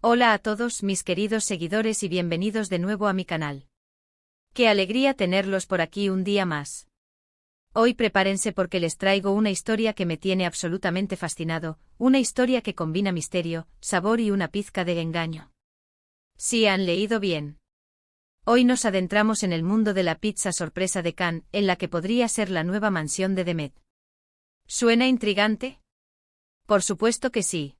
Hola a todos mis queridos seguidores y bienvenidos de nuevo a mi canal. Qué alegría tenerlos por aquí un día más. Hoy prepárense porque les traigo una historia que me tiene absolutamente fascinado, una historia que combina misterio, sabor y una pizca de engaño. Sí, han leído bien. Hoy nos adentramos en el mundo de la pizza sorpresa de Cannes, en la que podría ser la nueva mansión de Demet. ¿Suena intrigante? Por supuesto que sí.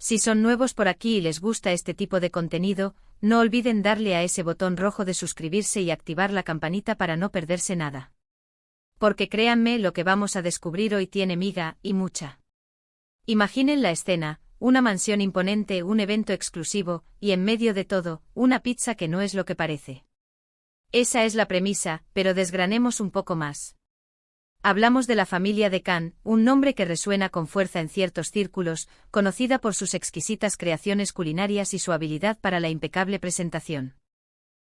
Si son nuevos por aquí y les gusta este tipo de contenido, no olviden darle a ese botón rojo de suscribirse y activar la campanita para no perderse nada. Porque créanme, lo que vamos a descubrir hoy tiene miga, y mucha. Imaginen la escena, una mansión imponente, un evento exclusivo, y en medio de todo, una pizza que no es lo que parece. Esa es la premisa, pero desgranemos un poco más. Hablamos de la familia de Cannes, un nombre que resuena con fuerza en ciertos círculos, conocida por sus exquisitas creaciones culinarias y su habilidad para la impecable presentación.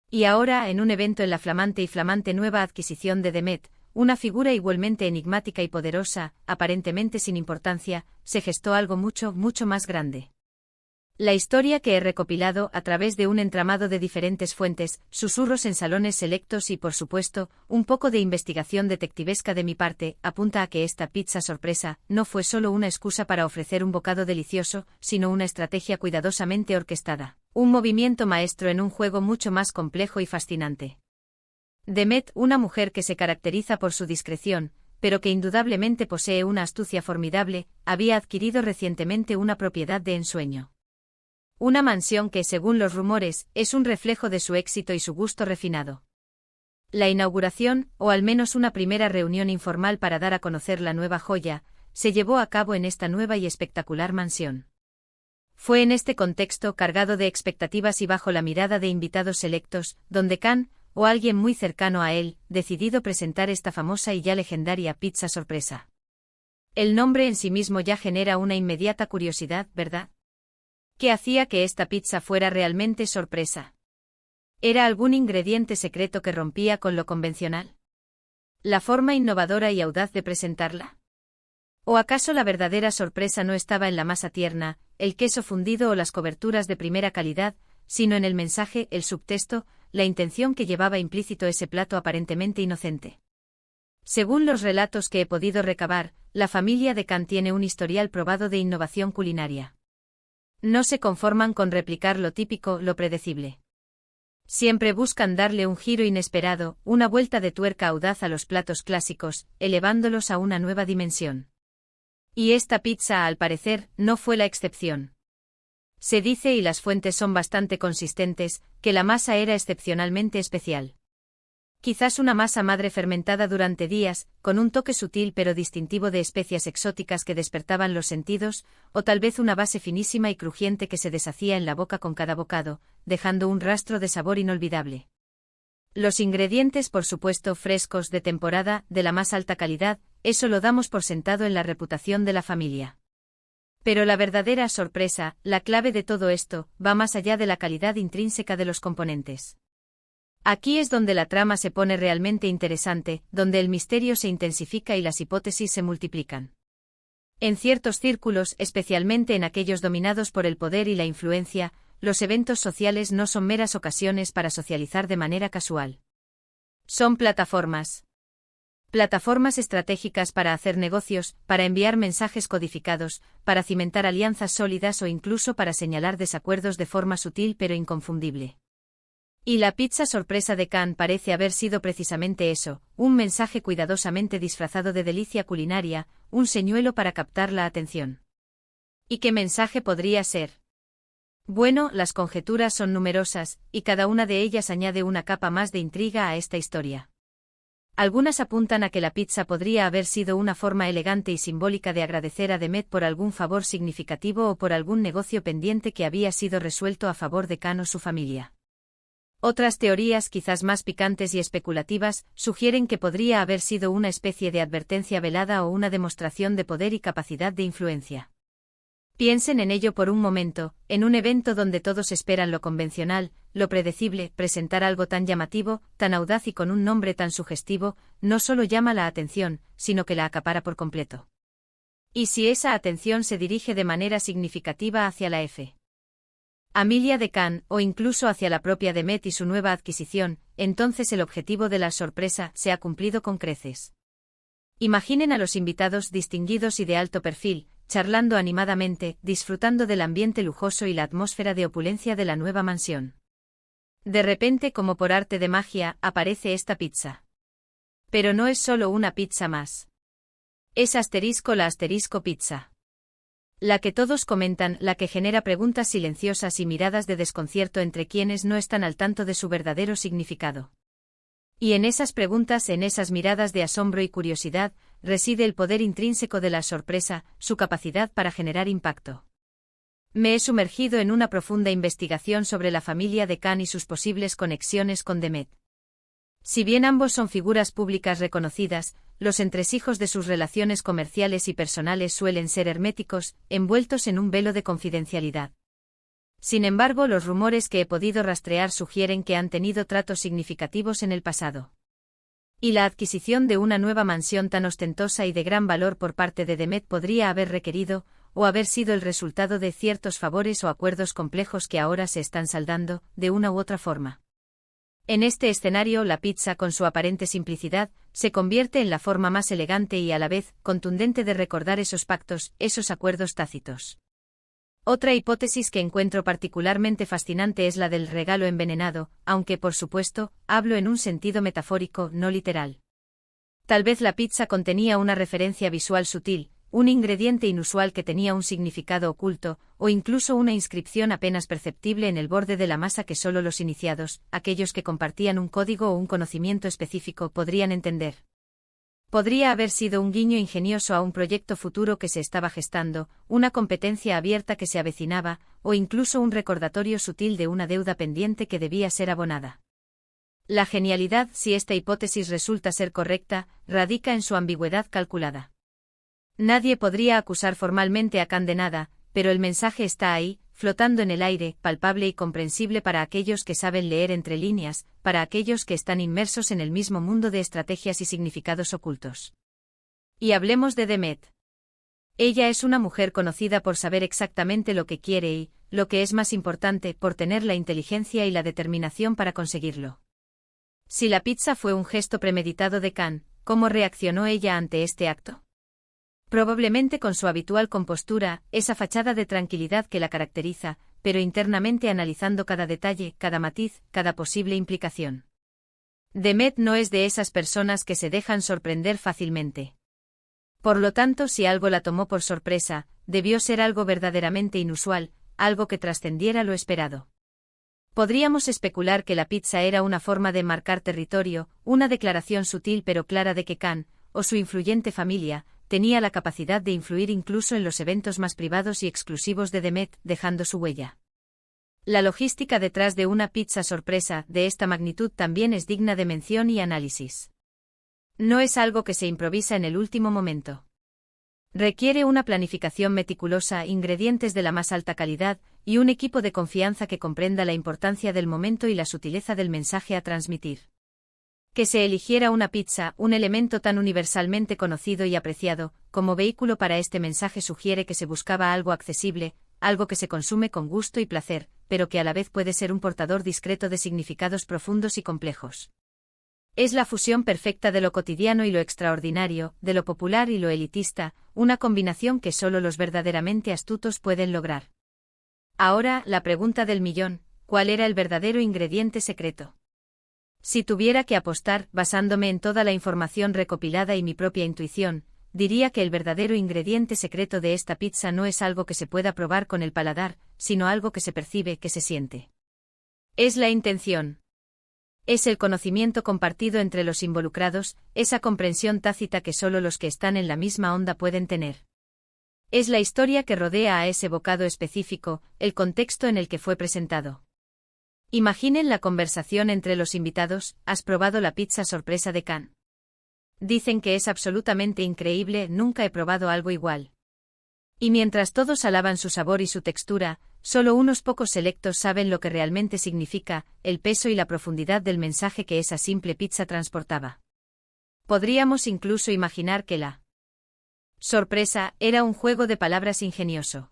Y ahora, en un evento en la flamante nueva adquisición de Demet, una figura igualmente enigmática y poderosa, aparentemente sin importancia, se gestó algo mucho más grande. La historia que he recopilado a través de un entramado de diferentes fuentes, susurros en salones selectos y, por supuesto, un poco de investigación detectivesca de mi parte, apunta a que esta pizza sorpresa no fue solo una excusa para ofrecer un bocado delicioso, sino una estrategia cuidadosamente orquestada, un movimiento maestro en un juego mucho más complejo y fascinante. Demet, una mujer que se caracteriza por su discreción, pero que indudablemente posee una astucia formidable, había adquirido recientemente una propiedad de ensueño. Una mansión que, según los rumores, es un reflejo de su éxito y su gusto refinado. La inauguración, o al menos una primera reunión informal para dar a conocer la nueva joya, se llevó a cabo en esta nueva y espectacular mansión. Fue en este contexto cargado de expectativas y bajo la mirada de invitados selectos, donde Cannes, o alguien muy cercano a él, decidió presentar esta famosa y ya legendaria pizza sorpresa. El nombre en sí mismo ya genera una inmediata curiosidad, ¿verdad? ¿Qué hacía que esta pizza fuera realmente sorpresa? ¿Era algún ingrediente secreto que rompía con lo convencional? ¿La forma innovadora y audaz de presentarla? ¿O acaso la verdadera sorpresa no estaba en la masa tierna, el queso fundido o las coberturas de primera calidad, sino en el mensaje, el subtexto, la intención que llevaba implícito ese plato aparentemente inocente? Según los relatos que he podido recabar, la familia de Cannes tiene un historial probado de innovación culinaria. No se conforman con replicar lo típico, lo predecible. Siempre buscan darle un giro inesperado, una vuelta de tuerca audaz a los platos clásicos, elevándolos a una nueva dimensión. Y esta pizza, al parecer, no fue la excepción. Se dice, y las fuentes son bastante consistentes, que la masa era excepcionalmente especial. Quizás una masa madre fermentada durante días, con un toque sutil pero distintivo de especias exóticas que despertaban los sentidos, o tal vez una base finísima y crujiente que se deshacía en la boca con cada bocado, dejando un rastro de sabor inolvidable. Los ingredientes, por supuesto, frescos, de temporada, de la más alta calidad, eso lo damos por sentado en la reputación de la familia. Pero la verdadera sorpresa, la clave de todo esto, va más allá de la calidad intrínseca de los componentes. Aquí es donde la trama se pone realmente interesante, donde el misterio se intensifica y las hipótesis se multiplican. En ciertos círculos, especialmente en aquellos dominados por el poder y la influencia, los eventos sociales no son meras ocasiones para socializar de manera casual. Son plataformas. Plataformas estratégicas para hacer negocios, para enviar mensajes codificados, para cimentar alianzas sólidas o incluso para señalar desacuerdos de forma sutil pero inconfundible. Y la pizza sorpresa de Cannes parece haber sido precisamente eso, un mensaje cuidadosamente disfrazado de delicia culinaria, un señuelo para captar la atención. ¿Y qué mensaje podría ser? Bueno, las conjeturas son numerosas, y cada una de ellas añade una capa más de intriga a esta historia. Algunas apuntan a que la pizza podría haber sido una forma elegante y simbólica de agradecer a Demet por algún favor significativo o por algún negocio pendiente que había sido resuelto a favor de Cannes o su familia. Otras teorías, quizás más picantes y especulativas, sugieren que podría haber sido una especie de advertencia velada o una demostración de poder y capacidad de influencia. Piensen en ello por un momento, en un evento donde todos esperan lo convencional, lo predecible, presentar algo tan llamativo, tan audaz y con un nombre tan sugestivo, no solo llama la atención, sino que la acapara por completo. ¿Y si esa atención se dirige de manera significativa hacia la F? Amelia de Khan, o incluso hacia la propia Demet y su nueva adquisición, entonces el objetivo de la sorpresa se ha cumplido con creces. Imaginen a los invitados distinguidos y de alto perfil, charlando animadamente, disfrutando del ambiente lujoso y la atmósfera de opulencia de la nueva mansión. De repente, como por arte de magia, aparece esta pizza. Pero no es solo una pizza más. Es la asterisco pizza. La que todos comentan, la que genera preguntas silenciosas y miradas de desconcierto entre quienes no están al tanto de su verdadero significado. Y en esas preguntas, en esas miradas de asombro y curiosidad, reside el poder intrínseco de la sorpresa, su capacidad para generar impacto. Me he sumergido en una profunda investigación sobre la familia de Khan y sus posibles conexiones con Demet. Si bien ambos son figuras públicas reconocidas, los entresijos de sus relaciones comerciales y personales suelen ser herméticos, envueltos en un velo de confidencialidad. Sin embargo, los rumores que he podido rastrear sugieren que han tenido tratos significativos en el pasado. Y la adquisición de una nueva mansión tan ostentosa y de gran valor por parte de Demet podría haber requerido, o haber sido el resultado de ciertos favores o acuerdos complejos que ahora se están saldando, de una u otra forma. En este escenario, la pizza, con su aparente simplicidad, se convierte en la forma más elegante y a la vez contundente de recordar esos pactos, esos acuerdos tácitos. Otra hipótesis que encuentro particularmente fascinante es la del regalo envenenado, aunque, por supuesto, hablo en un sentido metafórico, no literal. Tal vez la pizza contenía una referencia visual sutil, un ingrediente inusual que tenía un significado oculto, o incluso una inscripción apenas perceptible en el borde de la masa que solo los iniciados, aquellos que compartían un código o un conocimiento específico, podrían entender. Podría haber sido un guiño ingenioso a un proyecto futuro que se estaba gestando, una competencia abierta que se avecinaba, o incluso un recordatorio sutil de una deuda pendiente que debía ser abonada. La genialidad, si esta hipótesis resulta ser correcta, radica en su ambigüedad calculada. Nadie podría acusar formalmente a Khan de nada, pero el mensaje está ahí, flotando en el aire, palpable y comprensible para aquellos que saben leer entre líneas, para aquellos que están inmersos en el mismo mundo de estrategias y significados ocultos. Y hablemos de Demet. Ella es una mujer conocida por saber exactamente lo que quiere y, lo que es más importante, por tener la inteligencia y la determinación para conseguirlo. Si la pizza fue un gesto premeditado de Khan, ¿cómo reaccionó ella ante este acto? Probablemente con su habitual compostura, esa fachada de tranquilidad que la caracteriza, pero internamente analizando cada detalle, cada matiz, cada posible implicación. Demet no es de esas personas que se dejan sorprender fácilmente. Por lo tanto, si algo la tomó por sorpresa, debió ser algo verdaderamente inusual, algo que trascendiera lo esperado. Podríamos especular que la pizza era una forma de marcar territorio, una declaración sutil pero clara de que Khan, o su influyente familia, tenía la capacidad de influir incluso en los eventos más privados y exclusivos de Demet, dejando su huella. La logística detrás de una pizza sorpresa de esta magnitud también es digna de mención y análisis. No es algo que se improvisa en el último momento. Requiere una planificación meticulosa, ingredientes de la más alta calidad, y un equipo de confianza que comprenda la importancia del momento y la sutileza del mensaje a transmitir. Que se eligiera una pizza, un elemento tan universalmente conocido y apreciado, como vehículo para este mensaje sugiere que se buscaba algo accesible, algo que se consume con gusto y placer, pero que a la vez puede ser un portador discreto de significados profundos y complejos. Es la fusión perfecta de lo cotidiano y lo extraordinario, de lo popular y lo elitista, una combinación que solo los verdaderamente astutos pueden lograr. Ahora, la pregunta del millón, ¿cuál era el verdadero ingrediente secreto? Si tuviera que apostar, basándome en toda la información recopilada y mi propia intuición, diría que el verdadero ingrediente secreto de esta pizza no es algo que se pueda probar con el paladar, sino algo que se percibe, que se siente. Es la intención. Es el conocimiento compartido entre los involucrados, esa comprensión tácita que solo los que están en la misma onda pueden tener. Es la historia que rodea a ese bocado específico, el contexto en el que fue presentado. Imaginen la conversación entre los invitados. ¿Has probado la pizza sorpresa de Khan? Dicen que es absolutamente increíble, nunca he probado algo igual. Y mientras todos alaban su sabor y su textura, solo unos pocos selectos saben lo que realmente significa, el peso y la profundidad del mensaje que esa simple pizza transportaba. Podríamos incluso imaginar que la sorpresa era un juego de palabras ingenioso.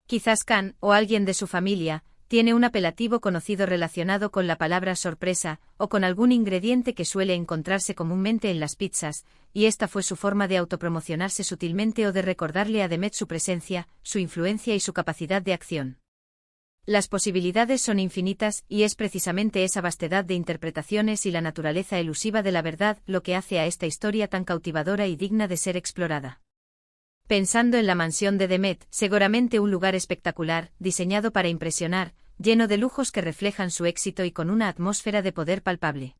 Quizás Khan, o alguien de su familia, tiene un apelativo conocido relacionado con la palabra sorpresa, o con algún ingrediente que suele encontrarse comúnmente en las pizzas, y esta fue su forma de autopromocionarse sutilmente o de recordarle a Demet su presencia, su influencia y su capacidad de acción. Las posibilidades son infinitas, y es precisamente esa vastedad de interpretaciones y la naturaleza elusiva de la verdad lo que hace a esta historia tan cautivadora y digna de ser explorada. Pensando en la mansión de Demet, seguramente un lugar espectacular, diseñado para impresionar, lleno de lujos que reflejan su éxito y con una atmósfera de poder palpable.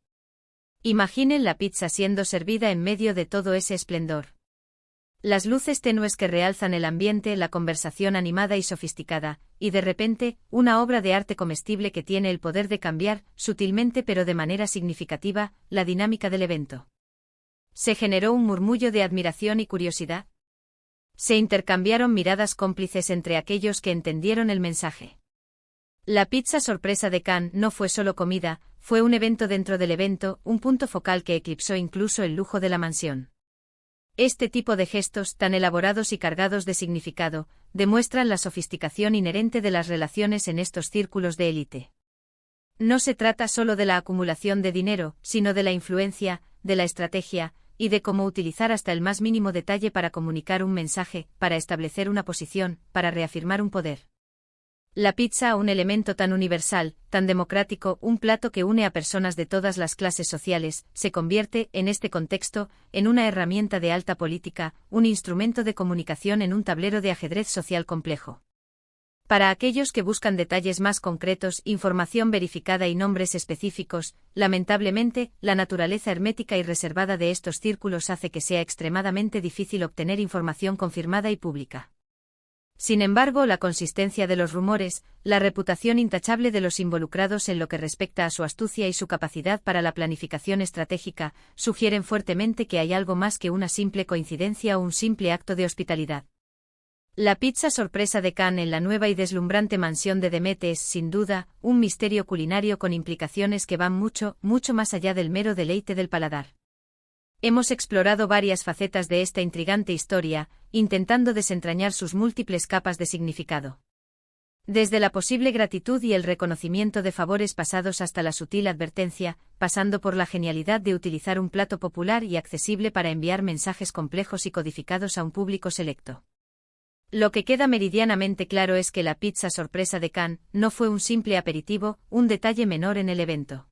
Imaginen la pizza siendo servida en medio de todo ese esplendor. Las luces tenues que realzan el ambiente, la conversación animada y sofisticada, y de repente, una obra de arte comestible que tiene el poder de cambiar, sutilmente pero de manera significativa, la dinámica del evento. Se generó un murmullo de admiración y curiosidad. Se intercambiaron miradas cómplices entre aquellos que entendieron el mensaje. La pizza sorpresa de Khan no fue solo comida, fue un evento dentro del evento, un punto focal que eclipsó incluso el lujo de la mansión. Este tipo de gestos, tan elaborados y cargados de significado, demuestran la sofisticación inherente de las relaciones en estos círculos de élite. No se trata solo de la acumulación de dinero, sino de la influencia, de la estrategia, y de cómo utilizar hasta el más mínimo detalle para comunicar un mensaje, para establecer una posición, para reafirmar un poder. La pizza, un elemento tan universal, tan democrático, un plato que une a personas de todas las clases sociales, se convierte, en este contexto, en una herramienta de alta política, un instrumento de comunicación en un tablero de ajedrez social complejo. Para aquellos que buscan detalles más concretos, información verificada y nombres específicos, lamentablemente, la naturaleza hermética y reservada de estos círculos hace que sea extremadamente difícil obtener información confirmada y pública. Sin embargo, la consistencia de los rumores, la reputación intachable de los involucrados en lo que respecta a su astucia y su capacidad para la planificación estratégica, sugieren fuertemente que hay algo más que una simple coincidencia o un simple acto de hospitalidad. La pizza sorpresa de Khan en la nueva y deslumbrante mansión de Demet es, sin duda, un misterio culinario con implicaciones que van mucho, mucho más allá del mero deleite del paladar. Hemos explorado varias facetas de esta intrigante historia, intentando desentrañar sus múltiples capas de significado. Desde la posible gratitud y el reconocimiento de favores pasados hasta la sutil advertencia, pasando por la genialidad de utilizar un plato popular y accesible para enviar mensajes complejos y codificados a un público selecto. Lo que queda meridianamente claro es que la pizza sorpresa de Khan no fue un simple aperitivo, un detalle menor en el evento.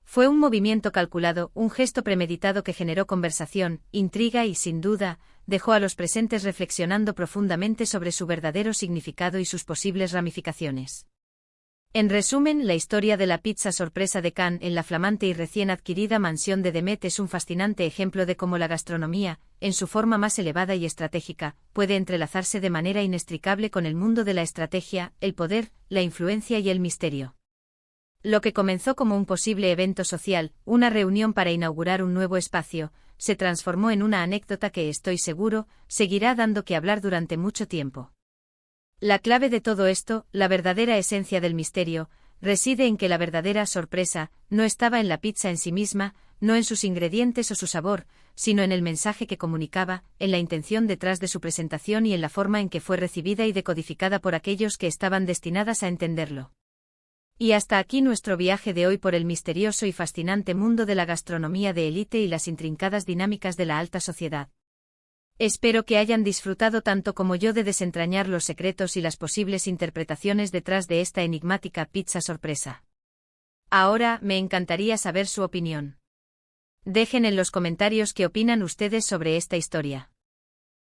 Fue un movimiento calculado, un gesto premeditado que generó conversación, intriga y, sin duda, dejó a los presentes reflexionando profundamente sobre su verdadero significado y sus posibles ramificaciones. En resumen, la historia de la pizza sorpresa de Khan en la flamante y recién adquirida mansión de Demet es un fascinante ejemplo de cómo la gastronomía, en su forma más elevada y estratégica, puede entrelazarse de manera inextricable con el mundo de la estrategia, el poder, la influencia y el misterio. Lo que comenzó como un posible evento social, una reunión para inaugurar un nuevo espacio, se transformó en una anécdota que, estoy seguro, seguirá dando que hablar durante mucho tiempo. La clave de todo esto, la verdadera esencia del misterio, reside en que la verdadera sorpresa no estaba en la pizza en sí misma, no en sus ingredientes o su sabor, sino en el mensaje que comunicaba, en la intención detrás de su presentación y en la forma en que fue recibida y decodificada por aquellos que estaban destinadas a entenderlo. Y hasta aquí nuestro viaje de hoy por el misterioso y fascinante mundo de la gastronomía de élite y las intrincadas dinámicas de la alta sociedad. Espero que hayan disfrutado tanto como yo de desentrañar los secretos y las posibles interpretaciones detrás de esta enigmática pizza sorpresa. Ahora, me encantaría saber su opinión. Dejen en los comentarios qué opinan ustedes sobre esta historia.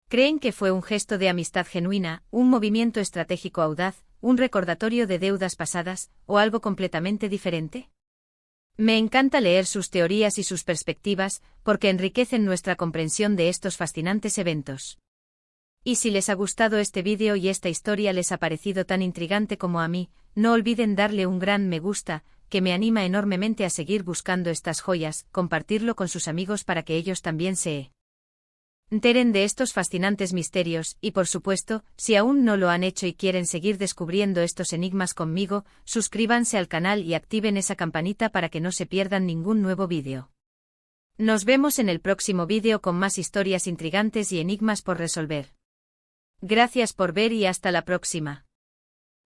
¿Creen que fue un gesto de amistad genuina, un movimiento estratégico audaz, un recordatorio de deudas pasadas, o algo completamente diferente? Me encanta leer sus teorías y sus perspectivas, porque enriquecen nuestra comprensión de estos fascinantes eventos. Y si les ha gustado este vídeo y esta historia les ha parecido tan intrigante como a mí, no olviden darle un gran me gusta, que me anima enormemente a seguir buscando estas joyas, compartirlo con sus amigos para que ellos también se enteren de estos fascinantes misterios, y por supuesto, si aún no lo han hecho y quieren seguir descubriendo estos enigmas conmigo, suscríbanse al canal y activen esa campanita para que no se pierdan ningún nuevo vídeo. Nos vemos en el próximo vídeo con más historias intrigantes y enigmas por resolver. Gracias por ver y hasta la próxima.